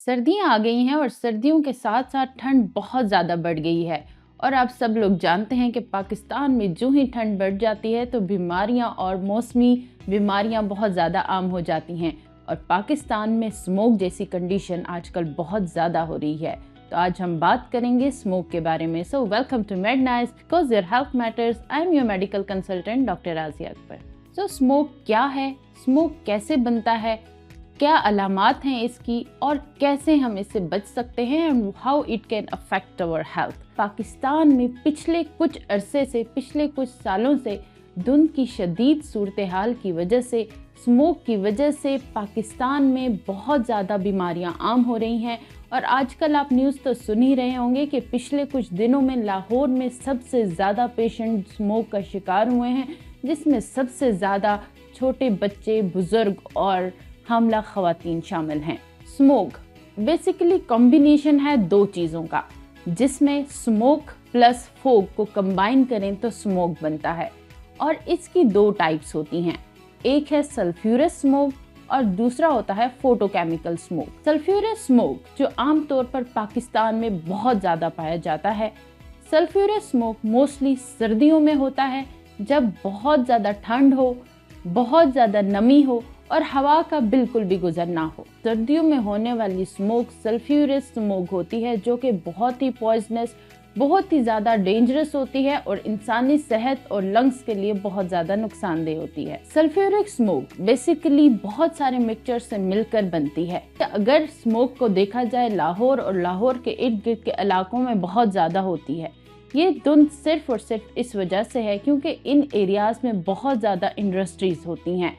सर्दियाँ आ गई हैं और सर्दियों के साथ साथ ठंड बहुत ज़्यादा बढ़ गई है। और आप सब लोग जानते हैं कि पाकिस्तान में जो ही ठंड बढ़ जाती है तो बीमारियां और मौसमी बीमारियां बहुत ज़्यादा आम हो जाती हैं। और पाकिस्तान में स्मोक जैसी कंडीशन आजकल बहुत ज़्यादा हो रही है। तो आज हम बात करेंगे स्मोक के बारे में। So welcome to Mednice because your health matters. I am your medical consultant doctor Razia Akbar. So smoke क्या है, स्मोक कैसे बनता है, क्या अलामात हैं इसकी और कैसे हम इससे बच सकते हैं and how it can affect our health. Pakistan में पिछले कुछ सालों से धुंध की शदीद सूरत हाल की वजह से, स्मोक की वजह से पाकिस्तान में बहुत ज़्यादा बीमारियां आम हो रही हैं। और आजकल आप न्यूज़ तो सुन ही रहे होंगे कि पिछले कुछ दिनों में लाहौर में सबसे ज़्यादा पेशेंट स्मोक का शिकार हुए हैं, जिसमें सबसे ज़्यादा छोटे बच्चे, बुजुर्ग और हामला खवातीन शामिल हैं। स्मोक बेसिकली कॉम्बिनेशन है दो चीज़ों का, जिसमें स्मोक प्लस फोग को कंबाइन करें तो स्मोक बनता है। और इसकी दो टाइप्स होती हैं, एक है सल्फ्यूरस स्मोक और दूसरा होता है फोटोकेमिकल स्मोक। सल्फ्यूरस स्मोक जो आमतौर पर पाकिस्तान में बहुत ज़्यादा पाया जाता है। सल्फ्यूरस स्मोक मोस्टली सर्दियों में होता है, जब बहुत ज़्यादा ठंड हो, बहुत ज़्यादा नमी हो और हवा का बिल्कुल भी गुजर ना हो। सर्दियों में होने वाली स्मोक सल्फ्यूरस स्मोक होती है, जो कि बहुत ही पॉइजनस, बहुत ही ज़्यादा डेंजरस होती है और इंसानी सेहत और लंग्स के लिए बहुत ज़्यादा नुकसानदेह होती है। सल्फ्यूरिक स्मोक बेसिकली बहुत सारे मिक्सचर से मिलकर बनती है। अगर स्मोक को देखा जाए, लाहौर और लाहौर के इर्द गिर्द के इलाकों में बहुत ज़्यादा होती है। ये धुंध सिर्फ और सिर्फ इस वजह से है क्योंकि इन एरियाज में बहुत ज़्यादा इंडस्ट्रीज होती हैं।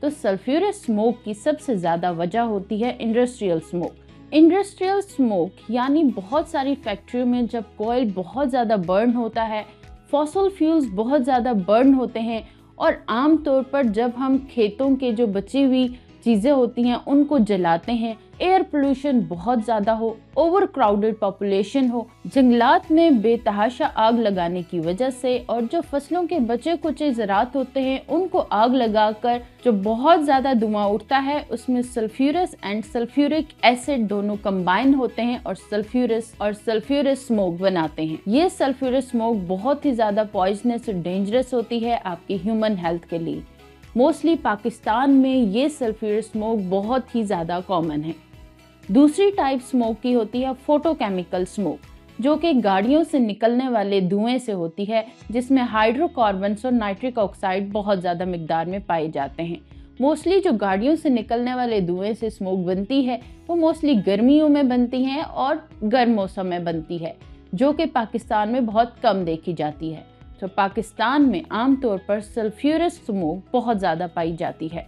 तो सल्फ्यूरस स्मोक की सबसे ज़्यादा वजह होती है इंडस्ट्रियल स्मोक। इंडस्ट्रियल स्मोक यानी बहुत सारी फैक्ट्रियों में जब कोयल बहुत ज़्यादा बर्न होता है, फॉसिल फ्यूल्स बहुत ज़्यादा बर्न होते हैं और आम तौर पर जब हम खेतों के जो बची हुई चीज़ें होती हैं उनको जलाते हैं, एयर पोल्यूशन बहुत ज़्यादा हो, ओवर क्राउडेड पॉपुलेशन हो, जंगलात में बेतहाशा आग लगाने की वजह से और जो फसलों के बचे कुचे ज़रात होते हैं उनको आग लगाकर जो बहुत ज़्यादा धुआं उठता है, उसमें सल्फ्यूरस एंड सल्फ्यूरिक एसिड दोनों कंबाइन होते हैं और सल्फ्यूरस स्मोक बनाते हैं। ये सल्फ्यूरस स्मोक बहुत ही ज़्यादा पॉइजनस और डेंजरस होती है आपकी ह्यूमन हेल्थ के लिए। मोस्टली पाकिस्तान में ये सल्फ्यूरस स्मोक बहुत ही ज़्यादा कॉमन है। दूसरी टाइप स्मोक की होती है फोटोकेमिकल स्मोक, जो कि गाड़ियों से निकलने वाले धुएं से होती है, जिसमें हाइड्रोकार्बन्स और नाइट्रिक ऑक्साइड बहुत ज़्यादा मिकदार में पाए जाते हैं। मोस्टली जो गाड़ियों से निकलने वाले धुएं से स्मोक बनती है वो मोस्टली गर्मियों में बनती हैं और गर्म मौसम में बनती है, जो कि पाकिस्तान में बहुत कम देखी जाती है। तो पाकिस्तान में आमतौर पर सल्फ्यूरस स्मोक बहुत ज़्यादा पाई जाती है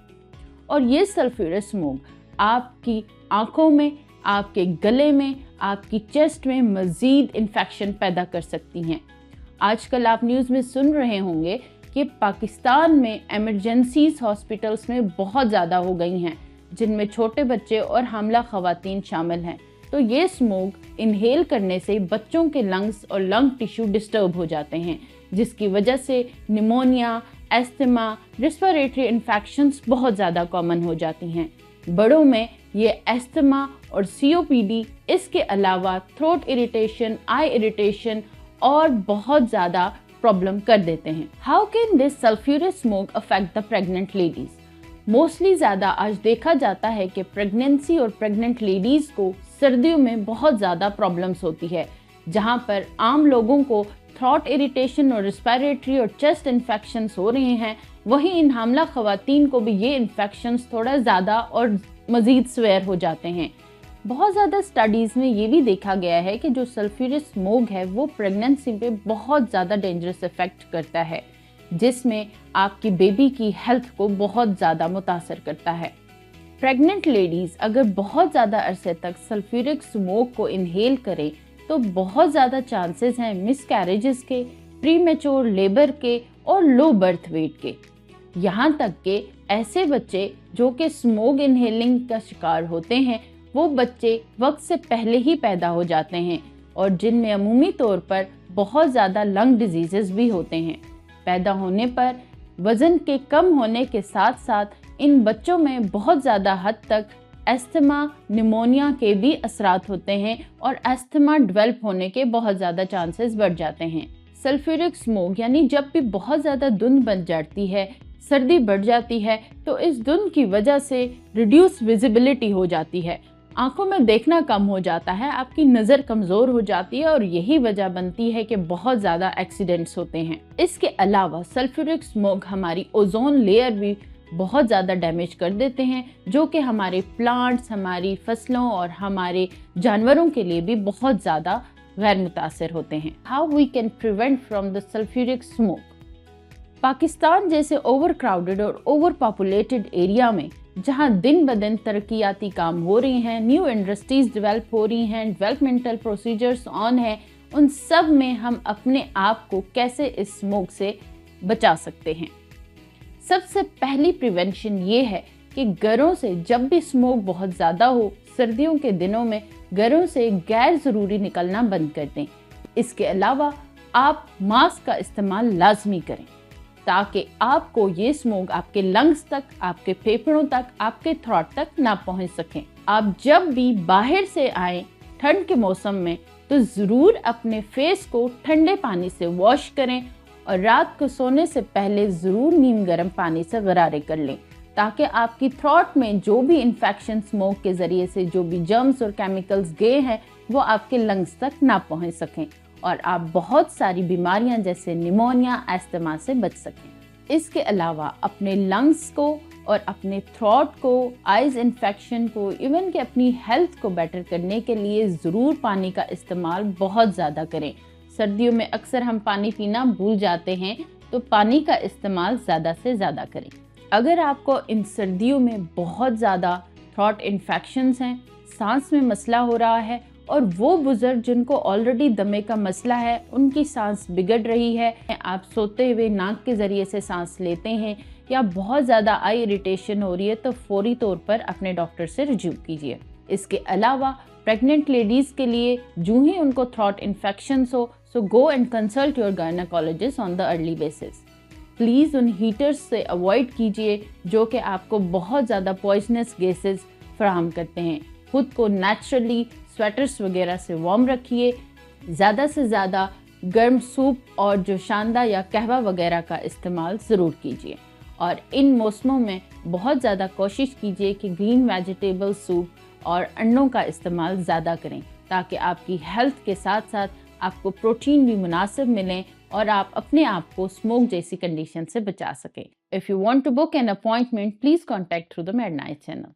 और ये सल्फ्यूरस स्मोक आपकी आँखों में, आपके गले में, आपकी चेस्ट में मज़ीद इन्फेक्शन पैदा कर सकती हैं। आजकल आप न्यूज़ में सुन रहे होंगे कि पाकिस्तान में एमरजेंसीज हॉस्पिटल्स में बहुत ज़्यादा हो गई हैं, जिनमें छोटे बच्चे और हामला खवातीन शामिल हैं। तो ये स्मोक इनहेल करने से बच्चों के लंग्स और लंग टिश्यू डिस्टर्ब हो जाते हैं, जिसकी वजह से निमोनिया, एस्थमा, रेस्पिरेटरी इन्फेक्शंस बहुत ज़्यादा कॉमन हो जाती हैं। बड़ों में ये एस्थमा और सीओपीडी, इसके अलावा थ्रोट इरिटेशन, आई इरिटेशन और बहुत ज़्यादा प्रॉब्लम कर देते हैं। How can this sulphurous smoke affect the pregnant ladies? Mostly ज़्यादा आज देखा जाता है कि प्रेगनेंसी और प्रेग्नेंट लेडीज़ को सर्दियों में बहुत ज़्यादा प्रॉब्लम्स होती है, जहाँ पर आम लोगों को थ्रोट इरिटेशन और रेस्पिरेटरी और चेस्ट इन्फेक्शंस हो रहे हैं, वहीं इन हामला खवातीन को भी ये इन्फेक्शंस थोड़ा ज़्यादा और मज़ीद स्वेयर हो जाते हैं। बहुत ज़्यादा स्टडीज़ में ये भी देखा गया है कि जो सल्फ्यूरस स्मोक है वो प्रेगनेंसी पे बहुत ज़्यादा डेंजरस इफेक्ट करता है, जिसमें आपकी बेबी की हेल्थ को बहुत ज़्यादा मुतासर करता है। प्रेग्नेंट लेडीज़ अगर बहुत ज़्यादा अरसे तक सल्फ्यूरिक स्मोक को इनहेल करें तो बहुत ज़्यादा चांसेस हैं मिसकैरेजेस के, प्रीमेच्योर लेबर के और लो बर्थ वेट के। यहाँ तक कि ऐसे बच्चे जो कि स्मोक इनहेलिंग का शिकार होते हैं, वो बच्चे वक्त से पहले ही पैदा हो जाते हैं और जिनमें अमूमी तौर पर बहुत ज़्यादा लंग डिजीज़ेस भी होते हैं। पैदा होने पर वज़न के कम होने के साथ साथ इन बच्चों में बहुत ज़्यादा हद तक एस्थमा, निमोनिया के भी असरात होते हैं और एस्थमा डेवलप होने के बहुत ज़्यादा चांसेस बढ़ जाते हैं। सल्फ्यूरिक स्मोक यानी जब भी बहुत ज़्यादा धुंध बन जाती है, सर्दी बढ़ जाती है, तो इस धुंध की वजह से रिड्यूस विजिबिलिटी हो जाती है, आंखों में देखना कम हो जाता है, आपकी नज़र कमज़ोर हो जाती है और यही वजह बनती है कि बहुत ज़्यादा एक्सीडेंट्स होते हैं। इसके अलावा सल्फ्यूरिक स्मोक हमारी ओजोन लेयर भी बहुत ज़्यादा डैमेज कर देते हैं, जो कि हमारे प्लांट्स, हमारी फसलों और हमारे जानवरों के लिए भी बहुत ज़्यादा गैर मुतासिर होते हैं। How we can prevent from the sulphuric smoke. Pakistan जैसे ओवर क्राउडेड और ओवर पॉपुलेटेड एरिया में जहां दिन ब दिन तरक्याती काम हो रही हैं, न्यू इंडस्ट्रीज डेवलप हो रही हैं, डेवलपमेंटल प्रोसीजर्स ऑन है, उन सब में हम अपने आप को कैसे इस स्मोक से बचा सकते हैं। सबसे पहली प्रिवेंशन ये है कि घरों से जब भी स्मोक बहुत ज़्यादा हो, सर्दियों के दिनों में घरों से गैर ज़रूरी निकलना बंद कर दें। इसके अलावा आप मास्क का इस्तेमाल लाजमी करें ताकि आपको ये स्मोक आपके लंग्स तक, आपके फेफड़ों तक, आपके थ्रोट तक ना पहुंच सकें। आप जब भी बाहर से आए ठंड के मौसम में तो ज़रूर अपने फेस को ठंडे पानी से वॉश करें और रात को सोने से पहले ज़रूर नीम गर्म पानी से गरारे कर लें ताकि आपकी थ्रोट में जो भी इन्फेक्शन स्मोक के ज़रिए से जो भी जर्म्स और केमिकल्स गए हैं वो आपके लंग्स तक ना पहुंच सकें और आप बहुत सारी बीमारियां जैसे निमोनिया, एस्थमा से बच सकें। इसके अलावा अपने लंग्स को और अपने थ्रोट को, आइज़ इन्फेक्शन को, इवन कि अपनी हेल्थ को बेटर करने के लिए ज़रूर पानी का इस्तेमाल बहुत ज़्यादा करें। सर्दियों में अक्सर हम पानी पीना भूल जाते हैं, तो पानी का इस्तेमाल ज़्यादा से ज़्यादा करें। अगर आपको इन सर्दियों में बहुत ज़्यादा थ्रोट इन्फेक्शंस हैं, सांस में मसला हो रहा है और वो बुजुर्ग जिनको ऑलरेडी दमे का मसला है, उनकी सांस बिगड़ रही है, आप सोते हुए नाक के ज़रिए से सांस लेते हैं या बहुत ज़्यादा आई इरिटेशन हो रही है, तो फौरी तौर पर अपने डॉक्टर से रिव्यू कीजिए। इसके अलावा प्रेग्नेंट लेडीज़ के लिए जो ही उनको थ्रोट इन्फेक्शंस हो, so go and consult your gynaecologist on the early basis. Please उन हीटर्स से अवॉइड कीजिए जो कि आपको बहुत ज़्यादा पॉइजनस गैसेस फराहम करते हैं। खुद को नेचुरली स्वेटर्स वगैरह से वार्म रखिए। ज़्यादा से ज़्यादा गर्म सूप और जो शांदा या कहवा वगैरह का इस्तेमाल ज़रूर कीजिए और इन मौसमों में बहुत ज़्यादा कोशिश कीजिए कि ग्रीन वेजिटेबल सूप और अंडों का इस्तेमाल ज़्यादा करें ताकि आपकी हेल्थ के साथ साथ आपको प्रोटीन भी मुनासिब मिलें और आप अपने आप को स्मोक जैसी कंडीशन से बचा सकें। If you want to book an appointment, please contact through the midnight channel.